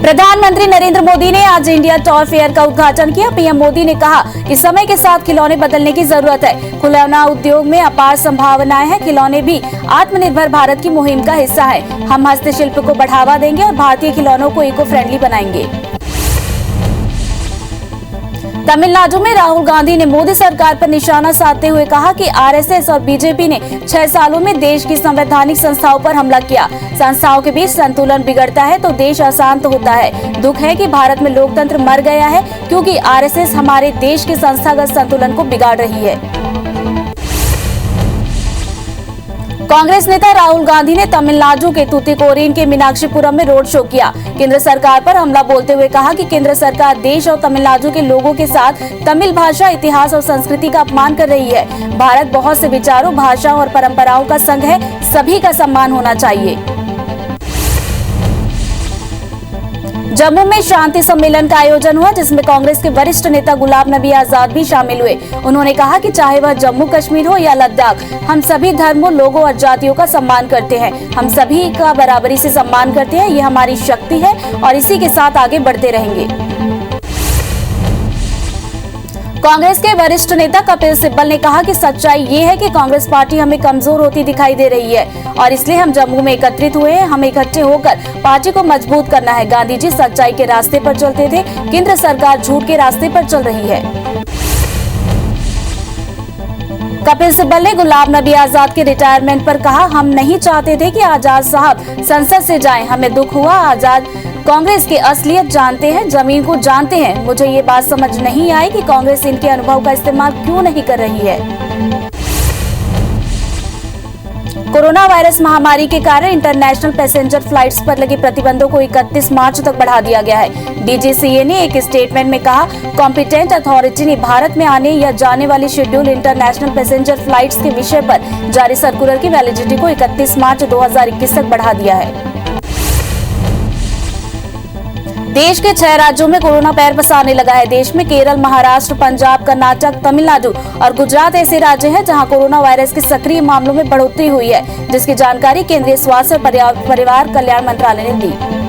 प्रधानमंत्री नरेंद्र मोदी ने आज इंडिया टॉय फेयर का उद्घाटन किया। पीएम मोदी ने कहा कि समय के साथ खिलौने बदलने की जरूरत है। खिलौना उद्योग में अपार संभावनाएं हैं। खिलौने भी आत्मनिर्भर भारत की मुहिम का हिस्सा है। हम हस्तशिल्प को बढ़ावा देंगे और भारतीय खिलौनों को इको फ्रेंडली बनाएंगे। तमिलनाडु में राहुल गांधी ने मोदी सरकार पर निशाना साधते हुए कहा कि आरएसएस और बीजेपी ने 6 सालों में देश की संवैधानिक संस्थाओं पर हमला किया। संस्थाओं के बीच संतुलन बिगड़ता है तो देश अशांत होता है। दुख है कि भारत में लोकतंत्र मर गया है क्योंकि आरएसएस हमारे देश के संस्थागत संतुलन को बिगाड़ रही है। कांग्रेस नेता राहुल गांधी ने तमिलनाडु के तूतीकोरिन के मीनाक्षीपुरम में रोड शो किया। केंद्र सरकार पर हमला बोलते हुए कहा कि केंद्र सरकार देश और तमिलनाडु के लोगों के साथ तमिल भाषा, इतिहास और संस्कृति का अपमान कर रही है। भारत बहुत से विचारों, भाषाओं और परंपराओं का संघ है। सभी का सम्मान होना चाहिए। जम्मू में शांति सम्मेलन का आयोजन हुआ जिसमें कांग्रेस के वरिष्ठ नेता गुलाम नबी आजाद भी शामिल हुए। उन्होंने कहा कि चाहे वह जम्मू कश्मीर हो या लद्दाख, हम सभी धर्मों, लोगों और जातियों का सम्मान करते हैं। हम सभी का बराबरी से सम्मान करते हैं। ये हमारी शक्ति है और इसी के साथ आगे बढ़ते रहेंगे। कांग्रेस के वरिष्ठ नेता कपिल सिब्बल ने कहा कि सच्चाई ये है कि कांग्रेस पार्टी हमें कमजोर होती दिखाई दे रही है और इसलिए हम जम्मू में एकत्रित हुए हैं। हमें इकट्ठे होकर पार्टी को मजबूत करना है। गांधी जी सच्चाई के रास्ते पर चलते थे। केंद्र सरकार झूठ के रास्ते पर चल रही है। कपिल सिब्बल ने गुलाम नबी आजाद के रिटायरमेंट पर कहा, हम नहीं चाहते थे कि आजाद साहब संसद से जाएं। हमें दुख हुआ। आजाद कांग्रेस की असलियत जानते हैं, जमीन को जानते हैं। मुझे ये बात समझ नहीं आई कि कांग्रेस इनके अनुभव का इस्तेमाल क्यों नहीं कर रही है। कोरोना वायरस महामारी के कारण इंटरनेशनल पैसेंजर फ्लाइट्स पर लगे प्रतिबंधों को 31 मार्च तक बढ़ा दिया गया है। डीजीसीए ने एक स्टेटमेंट में कहा, कॉम्पिटेंट अथॉरिटी ने भारत में आने या जाने वाली शेड्यूल इंटरनेशनल पैसेंजर फ्लाइट्स के विषय पर जारी सर्कुलर की वैलिडिटी को 31 मार्च 2021 तक बढ़ा दिया है। देश के 6 राज्यों में कोरोना पैर पसारने लगा है। देश में केरल, महाराष्ट्र, पंजाब, कर्नाटक, तमिलनाडु और गुजरात ऐसे राज्य हैं जहां कोरोना वायरस के सक्रिय मामलों में बढ़ोतरी हुई है, जिसकी जानकारी केंद्रीय स्वास्थ्य और परिवार कल्याण मंत्रालय ने दी।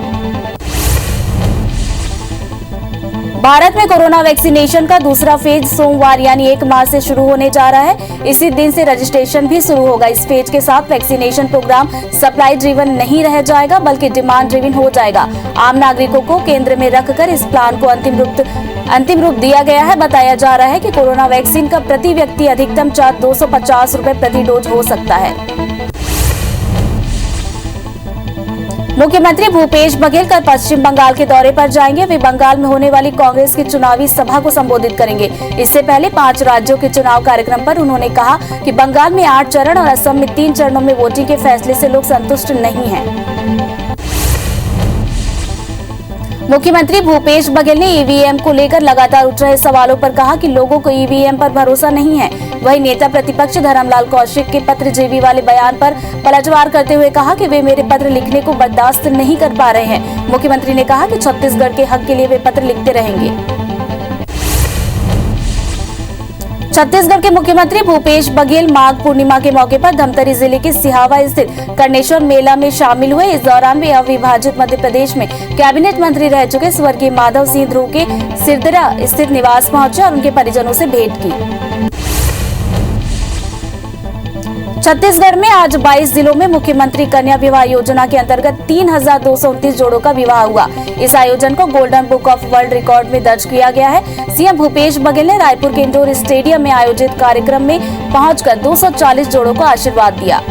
भारत में कोरोना वैक्सीनेशन का दूसरा फेज सोमवार यानी 1 मार्च से शुरू होने जा रहा है। इसी दिन से रजिस्ट्रेशन भी शुरू होगा। इस फेज के साथ वैक्सीनेशन प्रोग्राम सप्लाई ड्रिवन नहीं रह जाएगा बल्कि डिमांड ड्रिवन हो जाएगा। आम नागरिकों को केंद्र में रखकर इस प्लान को अंतिम रूप दिया गया है। बताया जा रहा है कि कोरोना वैक्सीन का प्रति व्यक्ति अधिकतम चार्ज 250 रुपए प्रति डोज हो सकता है। मुख्यमंत्री भूपेश बघेल कल पश्चिम बंगाल के दौरे पर जाएंगे। वे बंगाल में होने वाली कांग्रेस की चुनावी सभा को संबोधित करेंगे। इससे पहले 5 राज्यों के चुनाव कार्यक्रम पर उन्होंने कहा कि बंगाल में 8 चरण और असम में 3 चरणों में वोटिंग के फैसले से लोग संतुष्ट नहीं हैं। मुख्यमंत्री भूपेश बघेल ने ईवीएम को लेकर लगातार उठ रहे सवालों पर कहा कि लोगों को ईवीएम पर भरोसा नहीं है। वहीं नेता प्रतिपक्ष धर्मलाल कौशिक के पत्रजीवी वाले बयान पर पलटवार करते हुए कहा कि वे मेरे पत्र लिखने को बर्दाश्त नहीं कर पा रहे हैं। मुख्यमंत्री ने कहा कि छत्तीसगढ़ के हक के लिए वे पत्र लिखते रहेंगे। छत्तीसगढ़ के मुख्यमंत्री भूपेश बघेल माघ पूर्णिमा के मौके पर धमतरी जिले के सिहावा स्थित कर्णेश्वर मेला में शामिल हुए। इस दौरान वे अविभाजित मध्य प्रदेश में कैबिनेट मंत्री रह चुके स्वर्गीय माधव सिंह ध्रुव के सिरदरा स्थित निवास पहुंचे और उनके परिजनों से भेंट की। छत्तीसगढ़ में आज 22 जिलों में मुख्यमंत्री कन्या विवाह योजना के अंतर्गत 3229 जोड़ों का विवाह हुआ। इस आयोजन को golden book of world record में दर्ज किया गया है। सीएम भूपेश बघेल ने रायपुर के इंडोर स्टेडियम में आयोजित कार्यक्रम में पहुंचकर 240 जोड़ों को आशीर्वाद दिया।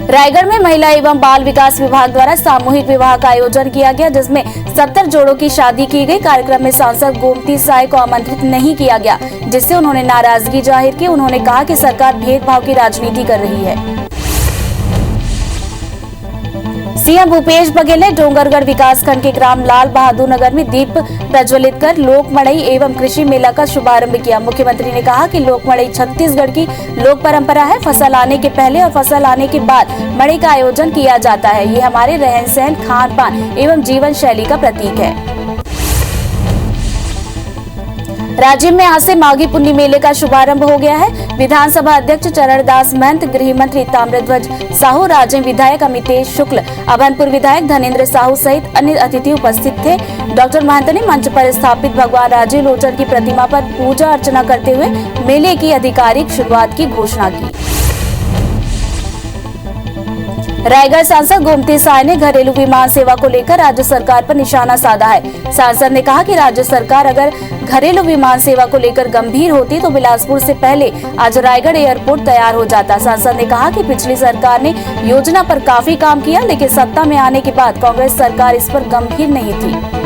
रायगढ़ में महिला एवं बाल विकास विभाग द्वारा सामूहिक विवाह का आयोजन किया गया जिसमें 70 जोड़ों की शादी की गई। कार्यक्रम में सांसद गोमती साय को आमंत्रित नहीं किया गया जिससे उन्होंने नाराजगी जाहिर की। उन्होंने कहा कि सरकार भेदभाव की राजनीति कर रही है। सीएम भूपेश बघेल ने डोंगरगढ़ विकासखंड के ग्राम लाल बहादुर नगर में दीप प्रज्वलित कर लोक मड़ई एवं कृषि मेला का शुभारंभ किया। मुख्यमंत्री ने कहा कि लोक मड़ई छत्तीसगढ़ की लोक परंपरा है। फसल आने के पहले और फसल आने के बाद मड़ई का आयोजन किया जाता है। ये हमारे रहन सहन, खान पान एवं जीवन शैली का प्रतीक है। राज्य में आज से माघी पुन्नी मेले का शुभारंभ हो गया है। विधानसभा अध्यक्ष चरणदास महंत, गृह मंत्री ताम्रध्वज साहू, राज्य विधायक अमितेश शुक्ल, अभनपुर विधायक धनेन्द्र साहू सहित अन्य अतिथि उपस्थित थे। डॉक्टर महंत ने मंच पर स्थापित भगवान राजीव लोचन की प्रतिमा पर पूजा अर्चना करते हुए मेले की आधिकारिक शुरुआत की घोषणा की। रायगढ़ सांसद गोमती साय ने घरेलू विमान सेवा को लेकर राज्य सरकार पर निशाना साधा है। सांसद ने कहा कि राज्य सरकार अगर घरेलू विमान सेवा को लेकर गंभीर होती तो बिलासपुर से पहले आज रायगढ़ एयरपोर्ट तैयार हो जाता। सांसद ने कहा कि पिछली सरकार ने योजना पर काफी काम किया, लेकिन सत्ता में आने के बाद कांग्रेस सरकार इस पर गंभीर नहीं थी।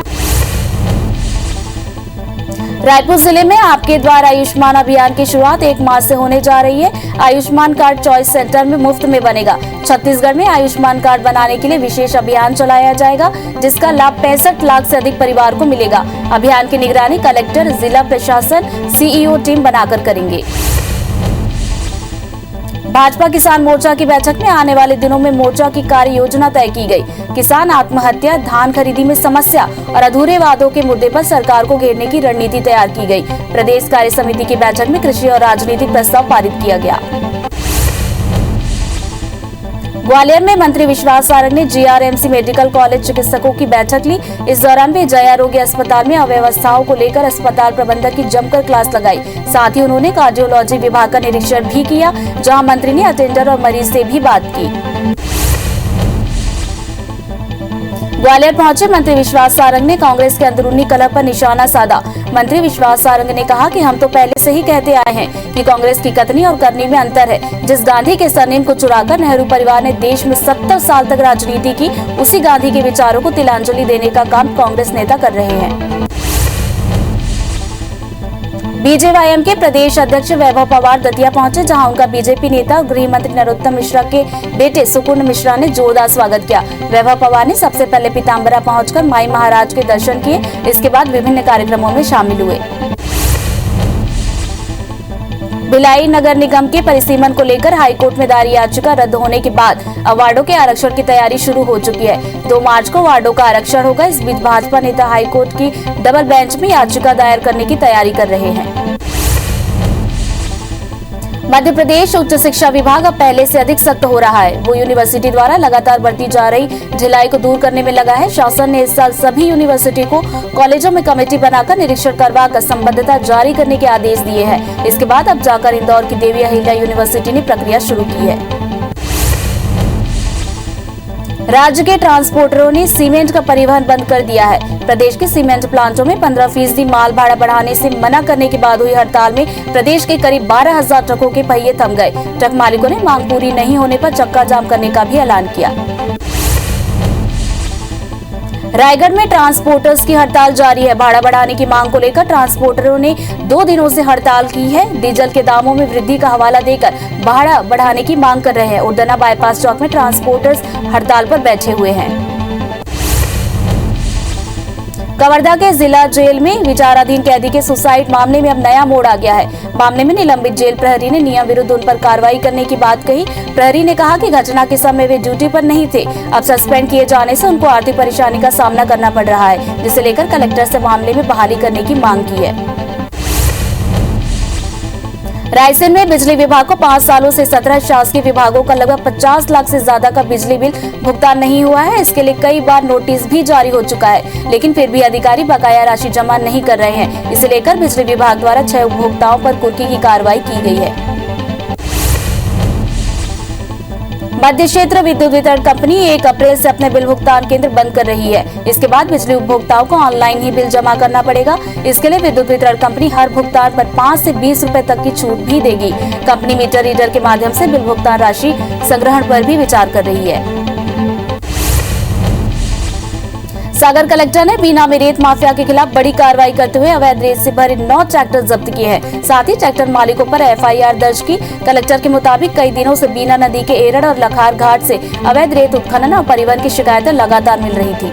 रायपुर जिले में आपके द्वारा आयुष्मान अभियान की शुरुआत 1 मार्च से होने जा रही है। आयुष्मान कार्ड चॉइस सेंटर में मुफ्त में बनेगा। छत्तीसगढ़ में आयुष्मान कार्ड बनाने के लिए विशेष अभियान चलाया जाएगा, जिसका लाभ 65 लाख से अधिक परिवार को मिलेगा। अभियान की निगरानी कलेक्टर, जिला प्रशासन, सीईओ टीम बनाकर करेंगे। भाजपा किसान मोर्चा की बैठक में आने वाले दिनों में मोर्चा की कार्य योजना तय की गई। किसान आत्महत्या, धान खरीदी में समस्या और अधूरे वादों के मुद्दे पर सरकार को घेरने की रणनीति तैयार की गई। प्रदेश कार्य समिति की बैठक में कृषि और राजनीतिक प्रस्ताव पारित किया गया। ग्वालियर में मंत्री विश्वास सारंग ने जीआरएमसी मेडिकल कॉलेज चिकित्सकों की बैठक ली। इस दौरान वे जय आरोग्य अस्पताल में अव्यवस्थाओं को लेकर अस्पताल प्रबंधक की जमकर क्लास लगाई। साथ ही उन्होंने कार्डियोलॉजी विभाग का निरीक्षण भी किया, जहां मंत्री ने अटेंडर और मरीज से भी बात की। ग्वालियर पहुंचे मंत्री विश्वास सारंग ने कांग्रेस के अंदरूनी कलह पर निशाना साधा। मंत्री विश्वास सारंग ने कहा कि हम तो पहले से ही कहते आए हैं कि कांग्रेस की कथनी और करनी में अंतर है। जिस गांधी के सरनेम को चुराकर नेहरू परिवार ने देश में 70 साल तक राजनीति की, उसी गांधी के विचारों को तिलांजलि देने का काम कांग्रेस नेता कर रहे हैं। बीजेवाईएम के प्रदेश अध्यक्ष वैभव पवार दतिया पहुंचे, जहां उनका बीजेपी नेता और गृह मंत्री नरोत्तम मिश्रा के बेटे सुकुर्ण मिश्रा ने जोरदार स्वागत किया। वैभव पवार ने सबसे पहले पीताम्बरा पहुंचकर माई महाराज के दर्शन किए। इसके बाद विभिन्न कार्यक्रमों में शामिल हुए। भिलाई नगर निगम के परिसीमन को लेकर हाईकोर्ट में दायर याचिका रद्द होने के बाद अब वार्डों के आरक्षण की तैयारी शुरू हो चुकी है। 2 मार्च को वार्डों का आरक्षण होगा। इस बीच भाजपा नेता हाईकोर्ट की डबल बेंच में याचिका दायर करने की तैयारी कर रहे हैं। मध्य प्रदेश उच्च शिक्षा विभाग अब पहले से अधिक सख्त हो रहा है। वो यूनिवर्सिटी द्वारा लगातार बढ़ती जा रही ढिलाई को दूर करने में लगा है। शासन ने इस साल सभी यूनिवर्सिटी को कॉलेजों में कमेटी बनाकर निरीक्षण करवाकर संबद्धता जारी करने के आदेश दिए हैं। इसके बाद अब जाकर इंदौर की देवी अहिल्या यूनिवर्सिटी ने प्रक्रिया शुरू की है। राज्य के ट्रांसपोर्टरों ने सीमेंट का परिवहन बंद कर दिया है। प्रदेश के सीमेंट प्लांटों में 15% माल भाड़ा बढ़ाने से मना करने के बाद हुई हड़ताल में प्रदेश के करीब 12,000 ट्रकों के पहिए थम गए। ट्रक मालिकों ने मांग पूरी नहीं होने पर चक्का जाम करने का भी ऐलान किया। रायगढ़ में ट्रांसपोर्टर्स की हड़ताल जारी है। भाड़ा बढ़ाने की मांग को लेकर ट्रांसपोर्टरों ने 2 दिनों से हड़ताल की है। डीजल के दामों में वृद्धि का हवाला देकर भाड़ा बढ़ाने की मांग कर रहे हैं। उर्दना बाईपास चौक में ट्रांसपोर्टर्स हड़ताल पर बैठे हुए हैं। कवर्धा के जिला जेल में विचाराधीन कैदी के सुसाइड मामले में अब नया मोड़ आ गया है। मामले में निलंबित जेल प्रहरी ने नियम विरुद्ध उन पर कार्रवाई करने की बात कही। प्रहरी ने कहा कि घटना के समय वे ड्यूटी पर नहीं थे। अब सस्पेंड किए जाने से उनको आर्थिक परेशानी का सामना करना पड़ रहा है, जिसे लेकर कलेक्टर से मामले में बहाली करने की मांग की है। रायसेन में बिजली विभाग को 5 सालों से 17 शासकीय विभागों का लगभग 50 लाख से ज्यादा का बिजली बिल भुगतान नहीं हुआ है। इसके लिए कई बार नोटिस भी जारी हो चुका है, लेकिन फिर भी अधिकारी बकाया राशि जमा नहीं कर रहे हैं। इसे लेकर बिजली विभाग द्वारा 6 उपभोक्ताओं पर कुर्की की कार्रवाई की गई है। मध्य क्षेत्र विद्युत वितरण कंपनी 1 अप्रैल से अपने बिल भुगतान केंद्र बंद कर रही है। इसके बाद बिजली उपभोक्ताओं को ऑनलाइन ही बिल जमा करना पड़ेगा। इसके लिए विद्युत वितरण कंपनी हर भुगतान पर 5 से 20 रुपए तक की छूट भी देगी। कंपनी मीटर रीडर के माध्यम से बिल भुगतान राशि संग्रहण पर भी विचार कर रही है। सागर कलेक्टर ने बीना में रेत माफिया के खिलाफ बड़ी कार्रवाई करते हुए अवैध रेत से भरे 9 ट्रैक्टर जब्त किए हैं। साथ ही ट्रैक्टर मालिकों पर एफआईआर दर्ज की। कलेक्टर के मुताबिक कई दिनों से बीना नदी के एरड़ और लखार घाट से अवैध रेत उत्खनन और परिवहन की शिकायतें लगातार मिल रही थी।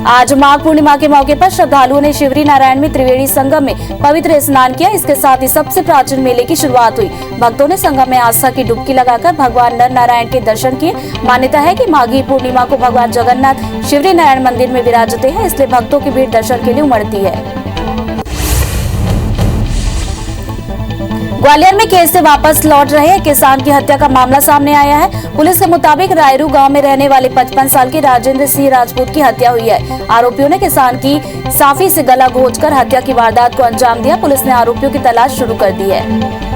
आज माघ पूर्णिमा के मौके पर श्रद्धालुओं ने शिवरी नारायण में त्रिवेणी संगम में पवित्र स्नान किया। इसके साथ ही सबसे प्राचीन मेले की शुरुआत हुई। भक्तों ने संगम में आस्था की डुबकी लगाकर भगवान नर नारायण के दर्शन किए। मान्यता है कि माघी पूर्णिमा को भगवान जगन्नाथ शिवरी नारायण मंदिर में विराजते हैं, इसलिए भक्तों की भीड़ दर्शन के लिए उमड़ती है। ग्वालियर में खेत से वापस लौट रहे एक किसान की हत्या का मामला सामने आया है। पुलिस के मुताबिक रायरू गांव में रहने वाले 55 साल के राजेंद्र सिंह राजपूत की हत्या हुई है। आरोपियों ने किसान की साफी से गला घोंचकर हत्या की वारदात को अंजाम दिया। पुलिस ने आरोपियों की तलाश शुरू कर दी है।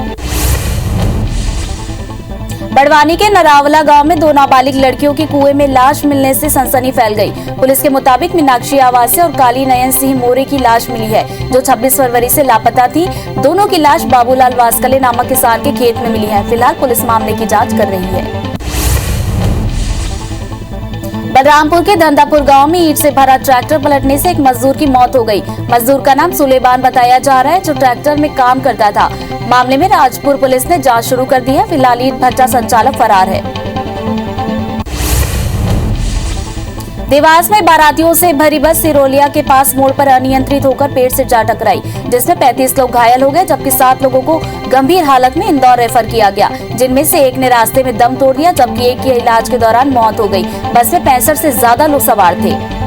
बड़वानी के नरावला गांव में 2 नाबालिग लड़कियों की कुएं में लाश मिलने से सनसनी फैल गई। पुलिस के मुताबिक मीनाक्षी आवासे और काली नयन सिंह मोरे की लाश मिली है, जो 26 फरवरी से लापता थी। दोनों की लाश बाबूलाल वास्कले नामक किसान के खेत में मिली है। फिलहाल पुलिस मामले की जांच कर रही है। बलरामपुर के धंधापुर गांव में ईंट से भरा ट्रैक्टर पलटने से एक मजदूर की मौत हो गई। मजदूर का नाम सुलेमान बताया जा रहा है, जो ट्रैक्टर में काम करता था। मामले में राजपुर पुलिस ने जांच शुरू कर दी है। फिलहाल ईंट भट्टा संचालक फरार है। देवास में बारातियों से भरी बस सिरोलिया के पास मोड़ पर अनियंत्रित होकर पेड़ से जा टकराई, जिसमें 35 लोग घायल हो गए, जबकि 7 लोगों को गंभीर हालत में इंदौर रेफर किया गया, जिनमें से एक ने रास्ते में दम तोड़ दिया, जबकि एक की इलाज के दौरान मौत हो गई। बस में 65 से ज्यादा लोग सवार थे।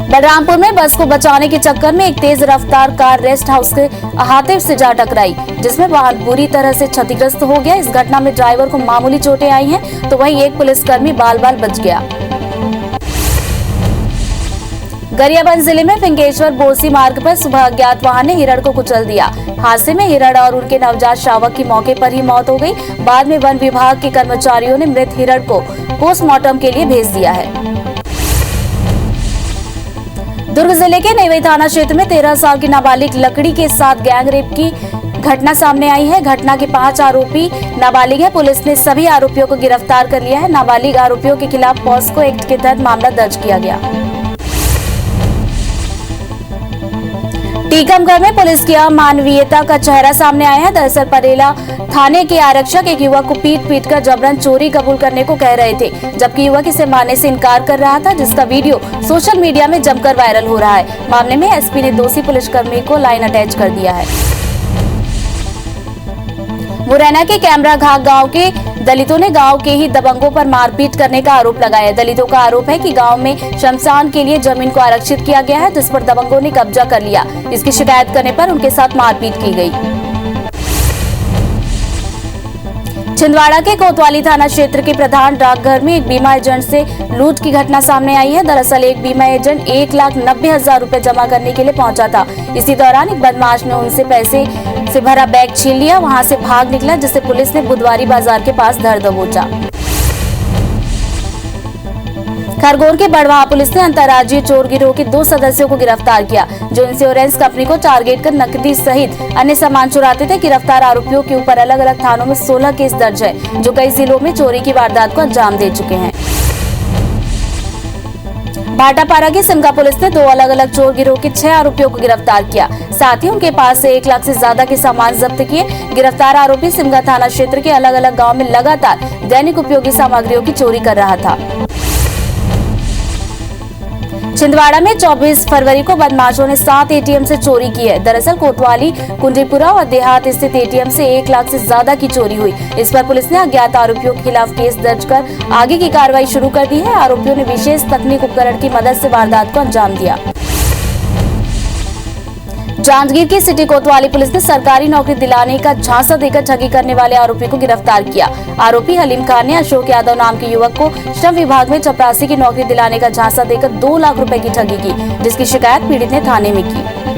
बलरामपुर में बस को बचाने के चक्कर में एक तेज रफ्तार कार रेस्ट हाउस के अहाते से जा टकराई, जिसमें वाहन बुरी तरह से क्षतिग्रस्त हो गया। इस घटना में ड्राइवर को मामूली चोटें आई हैं, तो वहीं एक पुलिसकर्मी बाल बाल बच गया। गरियाबंद जिले में फिंकेश्वर बोरसी मार्ग पर सुबह अज्ञात वाहन ने हिरण को कुचल दिया। हादसे में हिरण और उनके नवजात शावक की मौके पर ही मौत हो गई। बाद में वन विभाग के कर्मचारियों ने मृत हिरण को पोस्टमार्टम के लिए भेज दिया है। दुर्ग जिले के नेवई थाना क्षेत्र में 13 साल की नाबालिग लकड़ी के साथ गैंग रेप की घटना सामने आई है। घटना के 5 आरोपी नाबालिग है। पुलिस ने सभी आरोपियों को गिरफ्तार कर लिया है। नाबालिग आरोपियों के खिलाफ पॉस्को एक्ट के तहत मामला दर्ज किया गया। टीकमगढ़ में पुलिस की अमानवीयता का चेहरा सामने आया है। दरअसल परेला थाने के आरक्षक एक युवक को पीट कर जबरन चोरी कबूल करने को कह रहे थे, जबकि युवक इसे मानने से इनकार कर रहा था, जिसका वीडियो सोशल मीडिया में जमकर वायरल हो रहा है। मामले में एसपी ने दोषी पुलिसकर्मी को लाइन अटैच कर दिया है। मुरैना के कैमरा घाट गांव के दलितों ने गांव के ही दबंगों पर मारपीट करने का आरोप लगाया। दलितों का आरोप है कि गांव में शमशान के लिए जमीन को आरक्षित किया गया है, जिस पर दबंगों ने कब्जा कर लिया। इसकी शिकायत करने पर उनके साथ मारपीट की गई। छिंदवाड़ा के कोतवाली थाना क्षेत्र के प्रधान डाकघर में एक बीमा एजेंट से लूट की घटना सामने आई है। दरअसल एक बीमा एजेंट 1,90,000 रुपए जमा करने के लिए पहुंचा था। इसी दौरान एक बदमाश ने उनसे पैसे से भरा बैग छीन लिया, वहां से भाग निकला, जिसे पुलिस ने बुधवारी बाजार के पास धर दबोचा। खरगोन के बड़वाह पुलिस ने अंतर्राज्यीय चोर गिरोह के 2 सदस्यों को गिरफ्तार किया, जो इंश्योरेंस कंपनी को टारगेट कर नकदी सहित अन्य सामान चुराते थे। गिरफ्तार आरोपियों के ऊपर अलग अलग थानों में 16 केस दर्ज है, जो कई जिलों में चोरी की वारदात को अंजाम दे चुके हैं। भाटापारा की सिमगा पुलिस ने 2 अलग अलग चोर गिरोह के 6 आरोपियों को गिरफ्तार किया। साथ ही उनके पास से 1 लाख से ज्यादा के सामान जब्त किए। गिरफ्तार आरोपी सिमगा थाना क्षेत्र के अलग अलग गाँव में लगातार दैनिक उपयोगी सामग्रियों की चोरी कर रहा था। छिंदवाड़ा में 24 फरवरी को बदमाशों ने 7 एटीएम से चोरी की है। दरअसल कोतवाली, कुंडीपुरा और देहात स्थित एटीएम से 1 लाख से ज्यादा की चोरी हुई। इस पर पुलिस ने अज्ञात आरोपियों के खिलाफ केस दर्ज कर आगे की कार्रवाई शुरू कर दी है। आरोपियों ने विशेष तकनीक उपकरण की मदद से वारदात को अंजाम दिया। जांजगीर की सिटी कोतवाली पुलिस ने सरकारी नौकरी दिलाने का झांसा देकर ठगी करने वाले आरोपी को गिरफ्तार किया। आरोपी हलीम खान ने अशोक यादव नाम के युवक को श्रम विभाग में चपरासी की नौकरी दिलाने का झांसा देकर 2 लाख रुपए की ठगी की, जिसकी शिकायत पीड़ित ने थाने में की।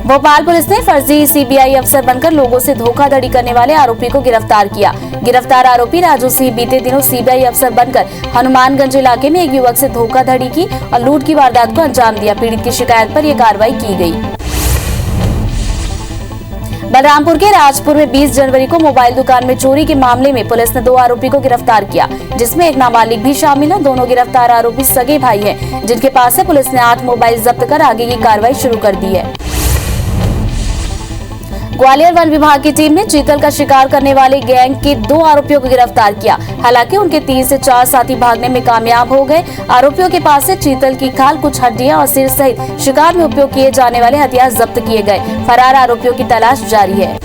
भोपाल पुलिस ने फर्जी सीबीआई अफसर बनकर लोगों से धोखाधड़ी करने वाले आरोपी को गिरफ्तार किया। गिरफ्तार आरोपी राजू सिंह बीते दिनों सीबीआई अफसर बनकर हनुमानगंज इलाके में एक युवक से धोखाधड़ी की और लूट की वारदात को अंजाम दिया। पीड़ित की शिकायत पर यह कार्रवाई की गई। बलरामपुर के राजपुर में 20 जनवरी को मोबाइल दुकान में चोरी के मामले में पुलिस ने 2 आरोपी को गिरफ्तार किया, जिसमें एक नाबालिग भी शामिल है। दोनों गिरफ्तार आरोपी सगे भाई हैं, जिनके पास से पुलिस ने 8 मोबाइल जब्त कर आगे की कार्रवाई शुरू कर दी है। ग्वालियर वन विभाग की टीम ने चीतल का शिकार करने वाले गैंग के 2 आरोपियों को गिरफ्तार किया। हालांकि उनके 3 से 4 साथी भागने में कामयाब हो गए। आरोपियों के पास से चीतल की खाल, कुछ हड्डियां और सिर सहित शिकार में उपयोग किए जाने वाले हथियार जब्त किए गए। फरार आरोपियों की तलाश जारी है।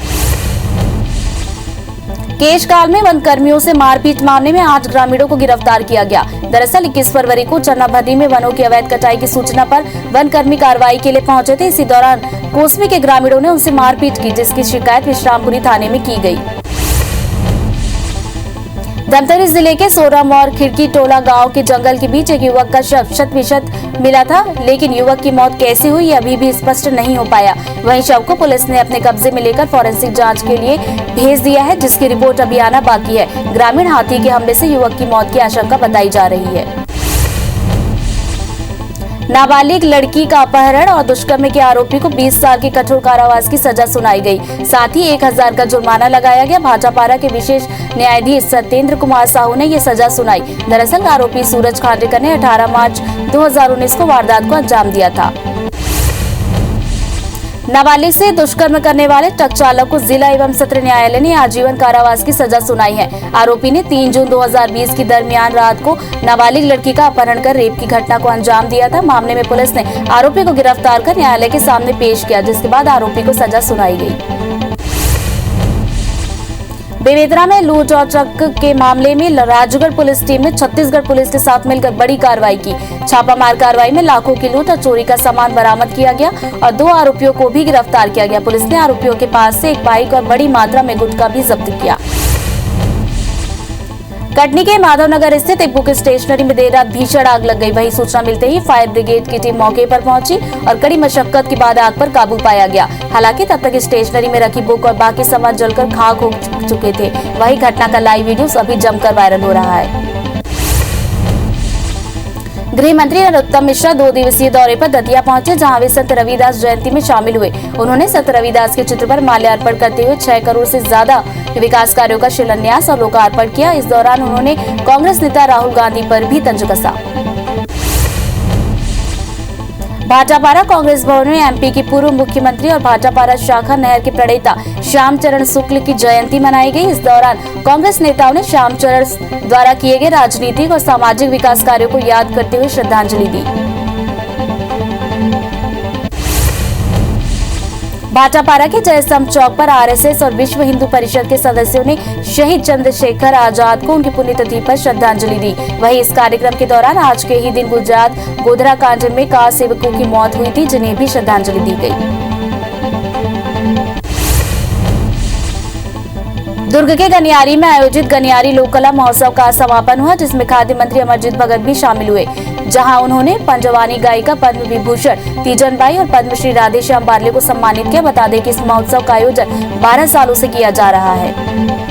केशकाल में वन कर्मियों से मारपीट मामले में 8 ग्रामीणों को गिरफ्तार किया गया। दरअसल 21 फरवरी को चन्नाभद्री में वनों की अवैध कटाई की सूचना पर वन कर्मी कार्रवाई के लिए पहुंचे थे। इसी दौरान कोसवी के ग्रामीणों ने उनसे मारपीट की, जिसकी शिकायत विश्रामपुरी थाने में की गई। धमतरी जिले के सोरम और खिड़की टोला गांव के जंगल के बीच एक युवक का शव शत मिला था, लेकिन युवक की मौत कैसे हुई अभी भी स्पष्ट नहीं हो पाया। वहीं शव को पुलिस ने अपने कब्जे में लेकर फॉरेंसिक जांच के लिए भेज दिया है, जिसकी रिपोर्ट अभी आना बाकी है। ग्रामीण हाथी के हमले से युवक की मौत की आशंका बताई जा रही है। नाबालिग लड़की का अपहरण और दुष्कर्म के आरोपी को 20 साल की कठोर कारावास की सजा सुनाई गई। साथ ही 1000 का जुर्माना लगाया गया। भाटापारा के विशेष न्यायाधीश सत्येंद्र कुमार साहू ने ये सजा सुनाई। दरअसल आरोपी सूरज खांडेकर ने 18 मार्च 2019 को वारदात को अंजाम दिया था। नाबालिग से दुष्कर्म करने वाले ट्रक चालक को जिला एवं सत्र न्यायालय ने आजीवन कारावास की सजा सुनाई है। आरोपी ने 3 जून 2020 की दरमियान रात को नाबालिग लड़की का अपहरण कर रेप की घटना को अंजाम दिया था। मामले में पुलिस ने आरोपी को गिरफ्तार कर न्यायालय के सामने पेश किया, जिसके बाद आरोपी को सजा सुनाई गई। बेमेतरा में लूट और ट्रक के मामले में राजगढ़ पुलिस टीम ने छत्तीसगढ़ पुलिस के साथ मिलकर बड़ी कार्रवाई की। छापामार कार्रवाई में लाखों की लूट और चोरी का सामान बरामद किया गया और 2 आरोपियों को भी गिरफ्तार किया गया। पुलिस ने आरोपियों के पास से एक बाइक और बड़ी मात्रा में गुटखा भी जब्त किया। कटनी के माधवनगर स्थित एक बुक स्टेशनरी में देर रात भीषण आग लग गई। वहीं सूचना मिलते ही फायर ब्रिगेड की टीम मौके पर पहुंची और कड़ी मशक्कत के बाद आग पर काबू पाया गया। हालांकि तब तक स्टेशनरी में रखी बुक और बाकी सामान जलकर खाक हो चुके थे। वहीं घटना का लाइव वीडियो अभी जमकर वायरल हो रहा है। गृह मंत्री नरोत्तम मिश्रा 2 दिवसीय दौरे पर दतिया पहुंचे, जहां वे संत रविदास जयंती में शामिल हुए। उन्होंने संत रविदास के चित्र पर माल्यार्पण करते हुए 6 करोड़ से ज्यादा विकास कार्यों का शिलान्यास और लोकार्पण किया। इस दौरान उन्होंने कांग्रेस नेता राहुल गांधी पर भी तंज कसा। भाटापारा कांग्रेस भवन में एमपी की पूर्व मुख्यमंत्री और भाटापारा शाखा नहर के प्रणेता श्यामचरण शुक्ल की जयंती मनाई गई। इस दौरान कांग्रेस नेताओं ने श्यामचरण द्वारा किए गए राजनीतिक और सामाजिक विकास कार्यों को याद करते हुए श्रद्धांजलि दी। भाटापारा के जयस्तंभ चौक पर आरएसएस और विश्व हिंदू परिषद के सदस्यों ने शहीद चंद्रशेखर आजाद को उनकी पुण्यतिथि पर श्रद्धांजलि दी। वहीं इस कार्यक्रम के दौरान आज के ही दिन गुजरात गोधरा कांड में कार सेवकों की मौत हुई थी, जिन्हें भी श्रद्धांजलि दी गई। दुर्ग के गनियारी में आयोजित गनियारी लोक कला महोत्सव का समापन हुआ, जिसमें खाद्य मंत्री अमरजीत भगत भी शामिल हुए, जहां उन्होंने पंजवानी गायिका पद्म विभूषण तीजनबाई और पद्मश्री राधेश्याम बार्ले को सम्मानित किया। बता दें कि इस महोत्सव का आयोजन 12 सालों से किया जा रहा है।